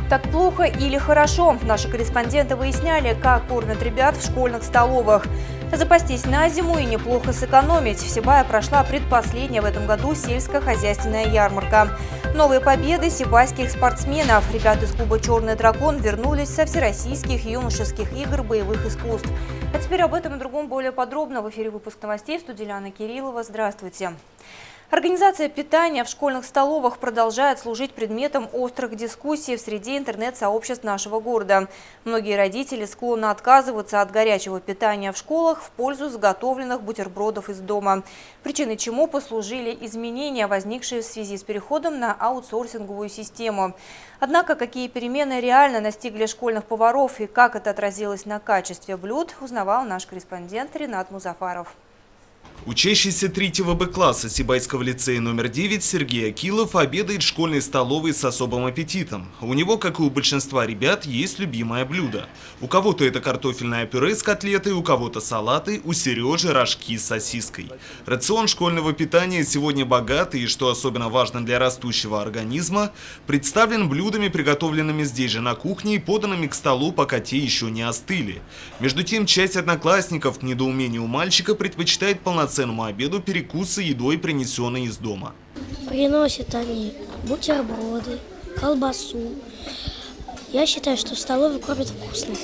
Так плохо или хорошо? Наши корреспонденты выясняли, как кормят ребят в школьных столовых. Запастись на зиму и неплохо сэкономить. В Сибае прошла предпоследняя в этом году сельскохозяйственная ярмарка. Новые победы сибайских спортсменов. Ребята из клуба «Черный дракон» вернулись со всероссийских юношеских игр боевых искусств. А теперь об этом и другом более подробно. В эфире выпуск новостей в студии Ляна Кириллова. Здравствуйте. Организация питания в школьных столовых продолжает служить предметом острых дискуссий в среде интернет-сообществ нашего города. Многие родители склонны отказываться от горячего питания в школах в пользу заготовленных бутербродов из дома. Причиной чему послужили изменения, возникшие в связи с переходом на аутсорсинговую систему. Однако, какие перемены реально настигли школьных поваров и как это отразилось на качестве блюд, узнавал наш корреспондент Ренат Музафаров. Учащийся 3-го Б-класса Сибайского лицея номер 9 Сергей Акилов обедает в школьной столовой с особым аппетитом. У него, как и у большинства ребят, есть любимое блюдо. У кого-то это картофельное пюре с котлетой, у кого-то салаты, у Сережи рожки с сосиской. Рацион школьного питания сегодня богатый и, что особенно важно для растущего организма, представлен блюдами, приготовленными здесь же на кухне и поданными к столу, пока те еще не остыли. Между тем, часть одноклассников, к недоумению мальчика, предпочитает полноценному обеду перекусы едой, принесенной из дома. Приносят они бутерброды, колбасу. Я считаю, что в столовой кормят вкусно.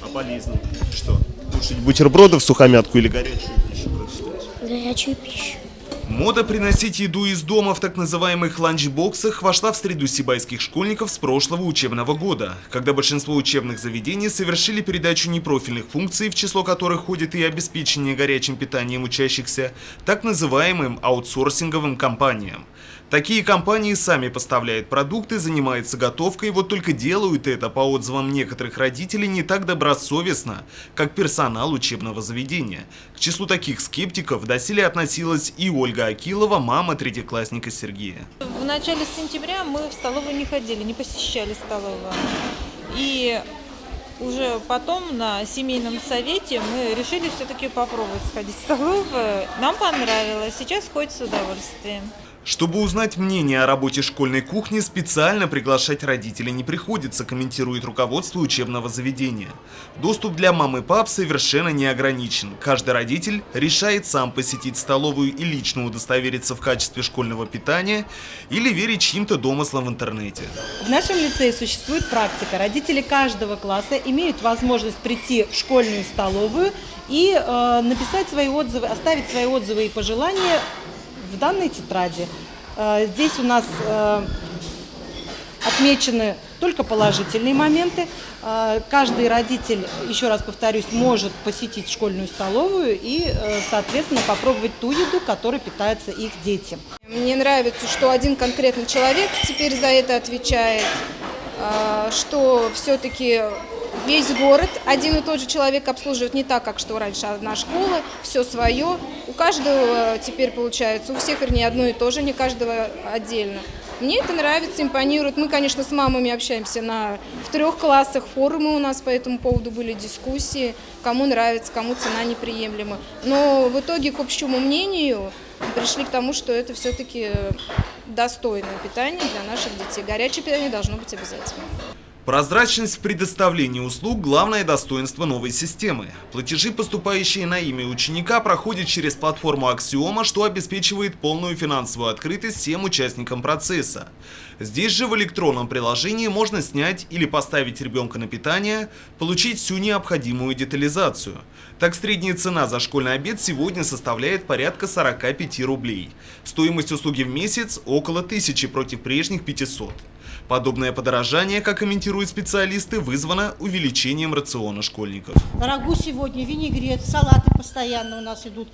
А полезно? Что? Кушать бутерброды в сухомятку или горячую пищу? Горячую пищу. Мода приносить еду из дома в так называемых ланчбоксах вошла в среду сибайских школьников с прошлого учебного года, когда большинство учебных заведений совершили передачу непрофильных функций, в число которых входит и обеспечение горячим питанием учащихся, так называемым аутсорсинговым компаниям. Такие компании сами поставляют продукты, занимаются готовкой, вот только делают это, по отзывам некоторых родителей, не так добросовестно, как персонал учебного заведения. К числу таких скептиков доселе относилась и Ольга Акилова, мама третьеклассника Сергея. В начале сентября мы в столовую не ходили, не посещали столовую. И уже потом на семейном совете мы решили все-таки попробовать сходить в столовую. Нам понравилось, сейчас ходит с удовольствием. Чтобы узнать мнение о работе школьной кухни, специально приглашать родителей не приходится, комментирует руководство учебного заведения. Доступ для мам и пап совершенно не ограничен. Каждый родитель решает сам посетить столовую и лично удостовериться в качестве школьного питания или верить чьим-то домыслам в интернете. В нашем лицее существует практика. Родители каждого класса имеют возможность прийти в школьную столовую и написать свои отзывы, оставить свои отзывы и пожелания в данной тетради. Здесь у нас отмечены только положительные моменты. Каждый родитель, еще раз повторюсь, может посетить школьную столовую и, соответственно, попробовать ту еду, которой питаются их дети. Мне нравится, что один конкретный человек теперь за это отвечает, что все-таки весь город один и тот же человек обслуживает, не так, как что раньше одна школа, все свое. У каждого теперь получается, у всех, вернее, одно и то же, не каждого отдельно. Мне это нравится, импонирует. Мы, конечно, с мамами общаемся в 3 классах, форумы у нас по этому поводу были, дискуссии, кому нравится, кому цена неприемлема. Но в итоге, к общему мнению, пришли к тому, что это все-таки достойное питание для наших детей. Горячее питание должно быть обязательно. Прозрачность в предоставлении услуг – главное достоинство новой системы. Платежи, поступающие на имя ученика, проходят через платформу Аксиома, что обеспечивает полную финансовую открытость всем участникам процесса. Здесь же в электронном приложении можно снять или поставить ребенка на питание, получить всю необходимую детализацию. Так, средняя цена за школьный обед сегодня составляет порядка 45 рублей. Стоимость услуги в месяц – около 1000 против прежних 500. Подобное подорожание, как комментируют специалисты, вызвано увеличением рациона школьников. Рагу сегодня, винегрет, салаты постоянно у нас идут,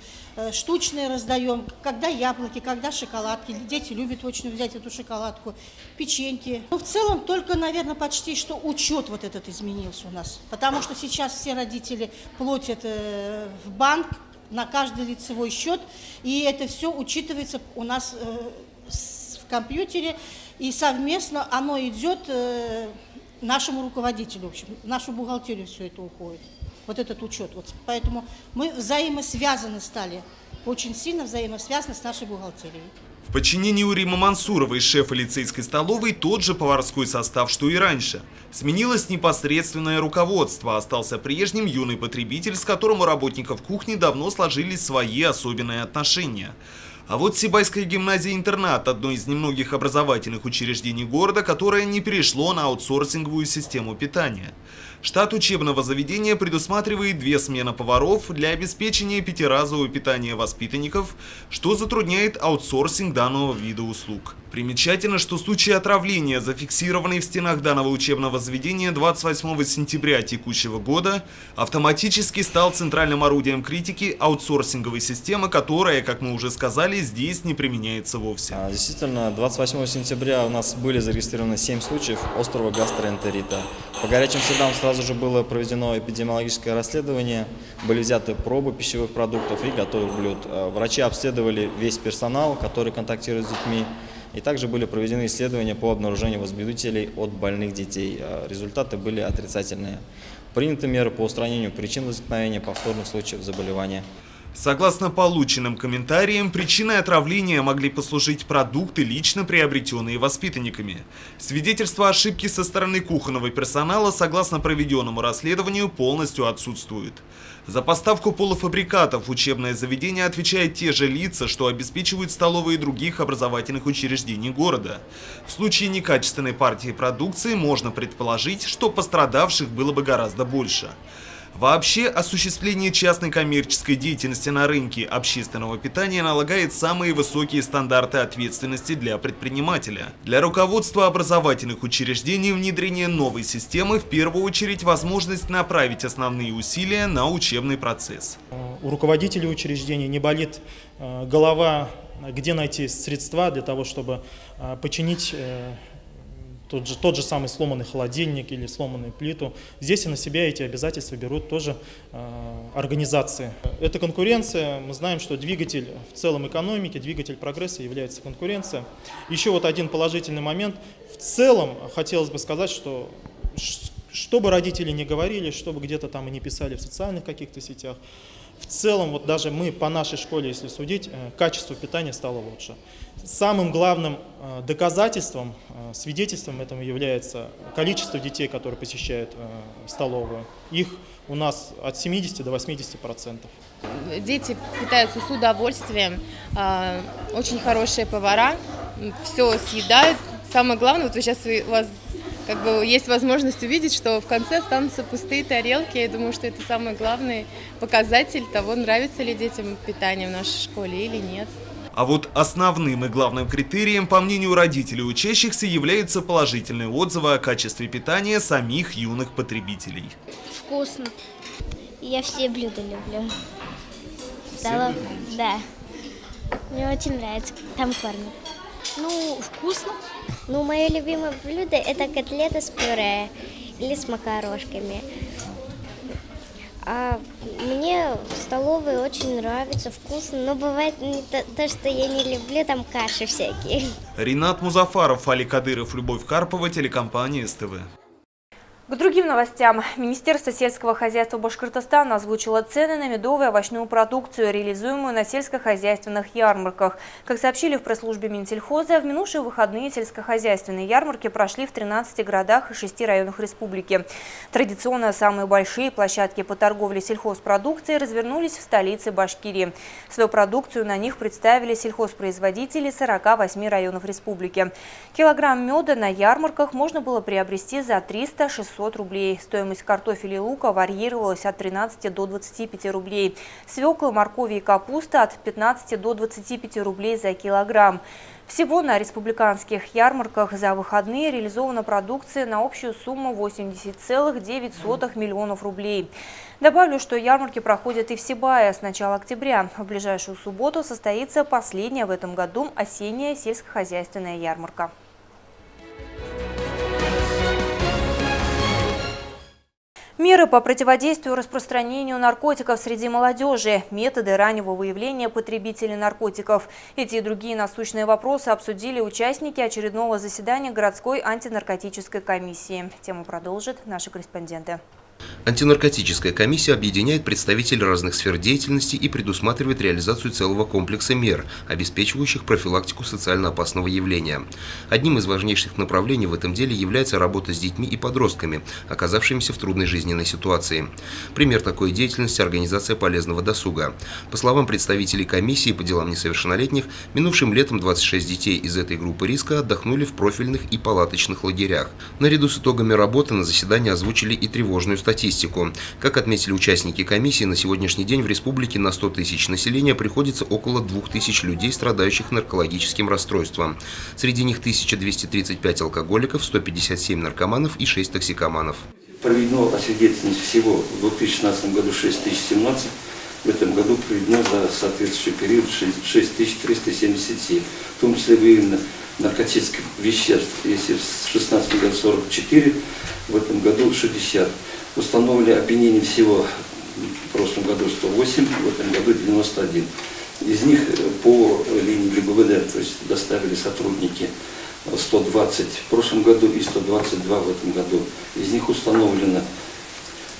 штучные раздаем, когда яблоки, когда шоколадки. Дети любят очень взять эту шоколадку, печеньки. Ну, в целом только, наверное, почти что учет вот этот изменился у нас, потому что сейчас все родители платят в банк на каждый лицевой счет, и это все учитывается у нас в компьютере. И совместно оно идет нашему руководителю, в общем, в нашу бухгалтерию все это уходит, вот этот учет. Вот, поэтому мы взаимосвязаны стали, очень сильно взаимосвязаны с нашей бухгалтерией. В подчинении у Римы Мансуровой, шефа лицейской столовой, тот же поварской состав, что и раньше. Сменилось непосредственное руководство, остался прежним юный потребитель, с которым у работников кухни давно сложились свои особенные отношения. А вот Сибайская гимназия-интернат – одно из немногих образовательных учреждений города, которое не перешло на аутсорсинговую систему питания. Штат учебного заведения предусматривает 2 смены поваров для обеспечения пятиразового питания воспитанников, что затрудняет аутсорсинг данного вида услуг. Примечательно, что случай отравления, зафиксированный в стенах данного учебного заведения 28 сентября текущего года, автоматически стал центральным орудием критики аутсорсинговой системы, которая, как мы уже сказали, здесь не применяется вовсе. Действительно, 28 сентября у нас были зарегистрированы 7 случаев острого гастроэнтерита. По горячим следам сразу же было проведено эпидемиологическое расследование, были взяты пробы пищевых продуктов и готовых блюд. Врачи обследовали весь персонал, который контактирует с детьми, и также были проведены исследования по обнаружению возбудителей от больных детей. Результаты были отрицательные. Приняты меры по устранению причин возникновения повторных случаев заболевания. Согласно полученным комментариям, причиной отравления могли послужить продукты, лично приобретенные воспитанниками. Свидетельства ошибки со стороны кухонного персонала, согласно проведенному расследованию, полностью отсутствуют. За поставку полуфабрикатов учебное заведение отвечает те же лица, что обеспечивают столовые других образовательных учреждений города. В случае некачественной партии продукции можно предположить, что пострадавших было бы гораздо больше. Вообще, осуществление частной коммерческой деятельности на рынке общественного питания налагает самые высокие стандарты ответственности для предпринимателя. Для руководства образовательных учреждений внедрение новой системы в первую очередь возможность направить основные усилия на учебный процесс. У руководителей учреждений не болит голова, где найти средства для того, чтобы починить тот же самый сломанный холодильник или сломанную плиту. Здесь и на себя эти обязательства берут тоже организации. Это конкуренция. Мы знаем, что двигатель в целом экономики, двигатель прогресса является конкуренция. Еще вот один положительный момент. В целом хотелось бы сказать, что бы родители не говорили, что бы где-то там и не писали в социальных каких-то сетях, в целом, вот даже мы по нашей школе, если судить, качество питания стало лучше. Самым главным доказательством, свидетельством этому является количество детей, которые посещают столовую. Их у нас от 70 до 80%. Дети питаются с удовольствием, очень хорошие повара, все съедают. Самое главное, вот сейчас у вас есть возможность увидеть, что в конце останутся пустые тарелки. Я думаю, что это самый главный показатель того, нравится ли детям питание в нашей школе или нет. А вот основным и главным критерием, по мнению родителей учащихся, являются положительные отзывы о качестве питания самих юных потребителей. Вкусно. Я все блюда люблю. Да. Мне очень нравится, как там кормят. Вкусно. Мое любимое блюдо – это котлета с пюре или с макарошками. А мне в столовой очень нравится, вкусно, но бывает то, что я не люблю, там каши всякие. Ринат Музафаров, Али Кадыров, Любовь Карпова, телекомпания СТВ. К другим новостям. Министерство сельского хозяйства Башкортостана озвучило цены на медовую и овощную продукцию, реализуемую на сельскохозяйственных ярмарках. Как сообщили в пресс-службе Минсельхоза, в минувшие выходные сельскохозяйственные ярмарки прошли в 13 городах и 6 районах республики. Традиционно самые большие площадки по торговле сельхозпродукцией развернулись в столице Башкирии. Свою продукцию на них представили сельхозпроизводители 48 районов республики. Килограмм меда на ярмарках можно было приобрести за 300-600 рублей. Стоимость картофеля и лука варьировалась от 13 до 25 рублей. Свекла, моркови и капуста от 15 до 25 рублей за килограмм. Всего на республиканских ярмарках за выходные реализована продукция на общую сумму 80,9 миллионов рублей. Добавлю, что ярмарки проходят и в Сибае с начала октября. В ближайшую субботу состоится последняя в этом году осенняя сельскохозяйственная ярмарка. Меры по противодействию распространению наркотиков среди молодежи, методы раннего выявления потребителей наркотиков. Эти и другие насущные вопросы обсудили участники очередного заседания городской антинаркотической комиссии. Тему продолжат наши корреспонденты. Антинаркотическая комиссия объединяет представителей разных сфер деятельности и предусматривает реализацию целого комплекса мер, обеспечивающих профилактику социально опасного явления. Одним из важнейших направлений в этом деле является работа с детьми и подростками, оказавшимися в трудной жизненной ситуации. Пример такой деятельности – организация полезного досуга. По словам представителей комиссии по делам несовершеннолетних, минувшим летом 26 детей из этой группы риска отдохнули в профильных и палаточных лагерях. Наряду с итогами работы на заседании озвучили и тревожную статистику. Как отметили участники комиссии, на сегодняшний день в республике на 100 тысяч населения приходится около 2000 людей, страдающих наркологическим расстройством. Среди них 1235 алкоголиков, 157 наркоманов и 6 токсикоманов. Проведено освидетельствование всего в 2016 году 6017, в этом году проведено за соответствующий период 6377, в том числе выявлено наркотических веществ, если в 2016 году 44, в этом году 60. Установили опьянение всего в прошлом году 108, в этом году 91. Из них по линии ГИБДД, то есть доставили сотрудники 120 в прошлом году и 122 в этом году. Из них установлено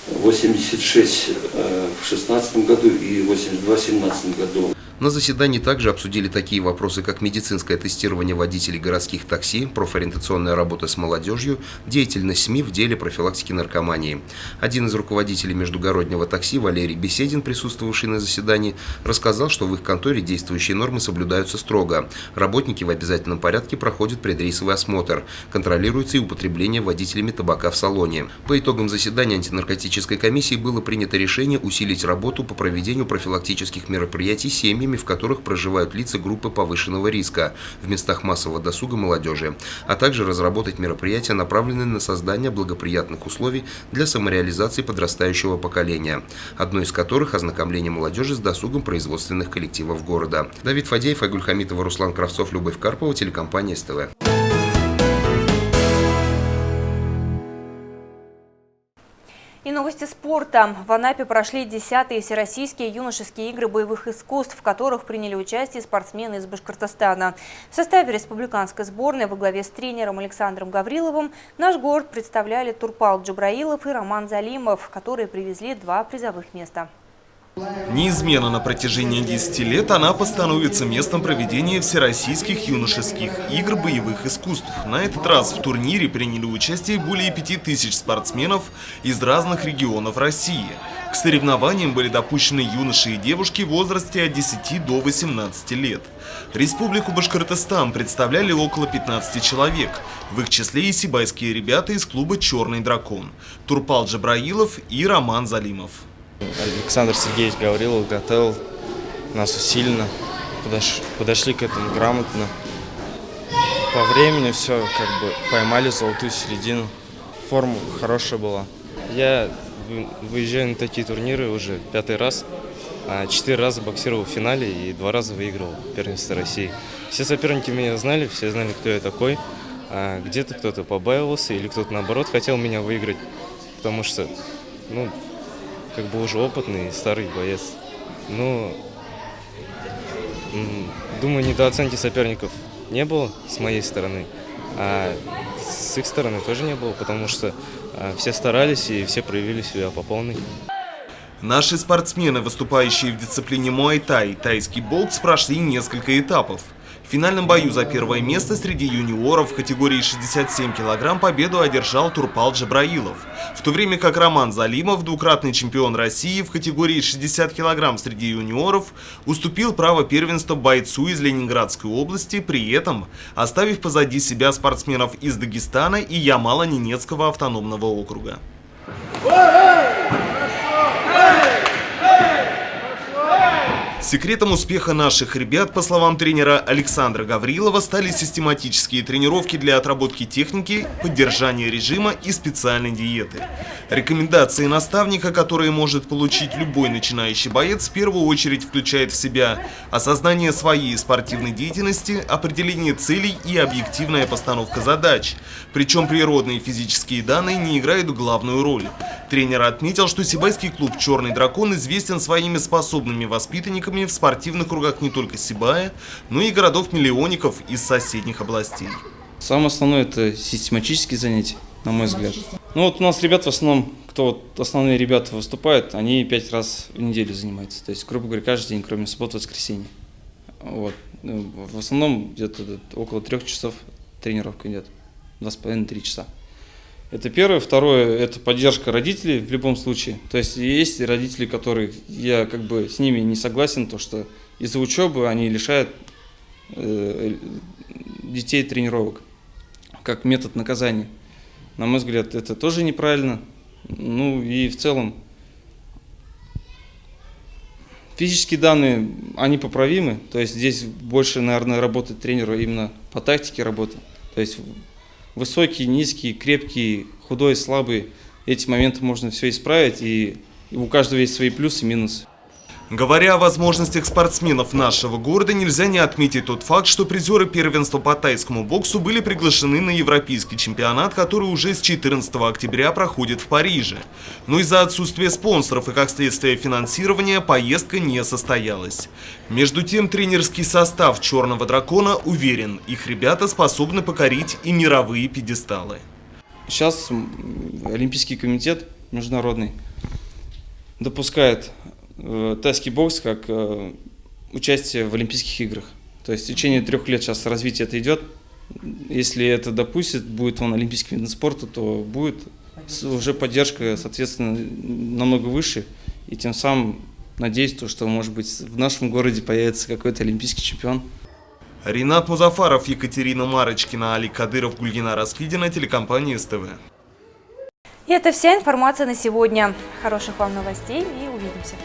86 в 2016 году и 82 в 2017 году. На заседании также обсудили такие вопросы, как медицинское тестирование водителей городских такси, профориентационная работа с молодежью, деятельность СМИ в деле профилактики наркомании. Один из руководителей междугороднего такси, Валерий Беседин, присутствовавший на заседании, рассказал, что в их конторе действующие нормы соблюдаются строго. Работники в обязательном порядке проходят предрейсовый осмотр. Контролируется и употребление водителями табака в салоне. По итогам заседания антинаркотической комиссии было принято решение усилить работу по проведению профилактических мероприятий семьями, в которых проживают лица группы повышенного риска в местах массового досуга молодежи, а также разработать мероприятия, направленные на создание благоприятных условий для самореализации подрастающего поколения, одно из которых – ознакомление молодежи с досугом производственных коллективов города. Давид Фадеев, Айгуль Хамитова, Руслан Кравцов, Любовь Карпова, телекомпания СТВ. И новости спорта. В Анапе прошли 10-е Всероссийские юношеские игры боевых искусств, в которых приняли участие спортсмены из Башкортостана. В составе республиканской сборной во главе с тренером Александром Гавриловым наш город представляли Турпал Джабраилов и Роман Залимов, которые привезли 2 призовых места. Неизменно на протяжении 10 лет Анапа становится местом проведения Всероссийских юношеских игр боевых искусств. На этот раз в турнире приняли участие более 5000 спортсменов из разных регионов России. К соревнованиям были допущены юноши и девушки в возрасте от 10 до 18 лет. Республику Башкортостан представляли около 15 человек. В их числе и сибайские ребята из клуба «Черный дракон» Турпал Джабраилов и Роман Залимов. Александр Сергеевич Гаврилов готовил нас усиленно, подошли к этому грамотно. По времени все поймали золотую середину, форма хорошая была. Я выезжаю на такие турниры уже 5-й раз, 4 раза боксировал в финале и 2 раза выигрывал первенство России. Все соперники меня знали, все знали, кто я такой. Где-то кто-то побаивался или кто-то наоборот хотел меня выиграть, потому что, уже опытный и старый боец. Думаю, недооценки соперников не было с моей стороны, а с их стороны тоже не было, потому что все старались и все проявили себя по полной. Наши спортсмены, выступающие в дисциплине муай-тай и тайский бокс, прошли несколько этапов. В финальном бою за первое место среди юниоров в категории 67 кг победу одержал Турпал Джабраилов, в то время как Роман Залимов, двукратный чемпион России в категории 60 кг среди юниоров, уступил право первенства бойцу из Ленинградской области, при этом оставив позади себя спортсменов из Дагестана и Ямало-Ненецкого автономного округа. Секретом успеха наших ребят, по словам тренера Александра Гаврилова, стали систематические тренировки для отработки техники, поддержания режима и специальной диеты. Рекомендации наставника, которые может получить любой начинающий боец, в первую очередь включает в себя осознание своей спортивной деятельности, определение целей и объективная постановка задач. Причем природные физические данные не играют главную роль. Тренер отметил, что сибайский клуб «Черный дракон» известен своими способными воспитанниками в спортивных кругах не только Сибая, но и городов-миллионников из соседних областей. Самое основное – это систематические занятия, на мой взгляд. У нас ребят в основном кто вот основные ребята выступают, они 5 раз в неделю занимаются. То есть, грубо говоря, каждый день, кроме субботы и воскресенья. Вот. В основном где-то около 3 часов тренировка идет. 2,5-3 часа. Это первое. Второе, это поддержка родителей в любом случае. То есть есть родители, которые, я как бы с ними не согласен, то что из-за учебы они лишают детей тренировок, как метод наказания. На мой взгляд, это тоже неправильно. Ну и в целом физические данные, они поправимы. То есть здесь больше, наверное, работает тренеру именно по тактике работы. То есть высокий, низкий, крепкий, худой, слабый. Эти моменты можно все исправить, и у каждого есть свои плюсы и минусы. Говоря о возможностях спортсменов нашего города, нельзя не отметить тот факт, что призеры первенства по тайскому боксу были приглашены на европейский чемпионат, который уже с 14 октября проходит в Париже. Но из-за отсутствия спонсоров и как следствие финансирования поездка не состоялась. Между тем, тренерский состав «Черного дракона» уверен, их ребята способны покорить и мировые пьедесталы. Сейчас Олимпийский комитет международный допускает тайский бокс как участие в Олимпийских играх. То есть в течение 3 лет сейчас развитие это идет. Если это допустит, будет он олимпийским видом спорта, то будет уже поддержка, соответственно, намного выше. И тем самым надеюсь, что, может быть, в нашем городе появится какой-то олимпийский чемпион. Ринат Музафаров, Екатерина Марочкина, Алик Кадыров, Гульгина Раскидина, телекомпания СТВ. И это вся информация на сегодня. Хороших вам новостей и увидимся.